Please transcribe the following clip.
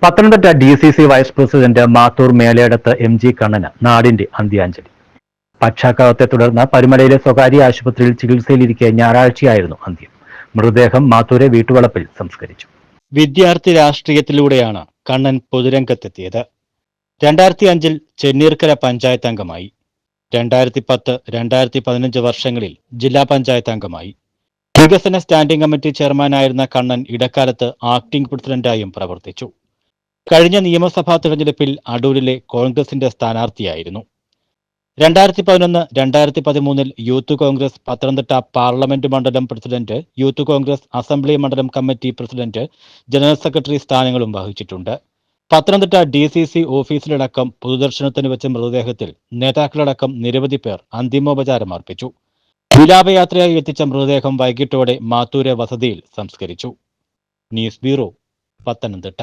Pathanamthitta DCC vice president Mathur Meledath MG കണ്ണന് നാടിന്റെ അന്ത്യാഞ്ജലി. പക്ഷാഘാതത്തെ തുടർന്ന് പരുമലയിലെ സ്വകാര്യ ആശുപത്രിയിൽ ചികിത്സയിലിരിക്കെ ഞായറാഴ്ചയായിരുന്നു അന്ത്യം. മൃതദേഹം മാത്തൂരെ വീട്ടുവളപ്പിൽ സംസ്കരിച്ചു. വിദ്യാർത്ഥി രാഷ്ട്രീയത്തിലൂടെയാണ് കണ്ണൻ പൊതുരംഗത്തെത്തിയത്. 2005 ചെന്നീർക്കര പഞ്ചായത്ത് അംഗമായി. 2010-2015 വർഷങ്ങളിൽ ജില്ലാ പഞ്ചായത്ത് അംഗമായി. വികസന സ്റ്റാൻഡിംഗ് കമ്മിറ്റി ചെയർമാനായിരുന്ന കണ്ണൻ ഇടക്കാലത്ത് ആക്ടിംഗ് പ്രസിഡന്റായും പ്രവർത്തിച്ചു. കഴിഞ്ഞ നിയമസഭാ തെരഞ്ഞെടുപ്പിൽ അടൂരിലെ കോൺഗ്രസിന്റെ സ്ഥാനാർത്ഥിയായിരുന്നു. 2011-2013 യൂത്ത് കോൺഗ്രസ് പത്തനംതിട്ട പാർലമെന്റ് മണ്ഡലം പ്രസിഡന്റ്, യൂത്ത് കോൺഗ്രസ് അസംബ്ലി മണ്ഡലം കമ്മിറ്റി പ്രസിഡന്റ്, ജനറൽ സെക്രട്ടറി സ്ഥാനങ്ങളും വഹിച്ചിട്ടുണ്ട്. പത്തനംതിട്ട DCC ഓഫീസിലടക്കം പൊതുദർശനത്തിന് വെച്ച മൃതദേഹത്തിൽ നേതാക്കളടക്കം നിരവധി പേർ അന്തിമോപചാരം അർപ്പിച്ചു. വിലാപയാത്രയായി എത്തിച്ച മൃതദേഹം വൈകിട്ടോടെ മാത്തൂരെ വസതിയിൽ സംസ്കരിച്ചു. News bureau, Pathanamthitta.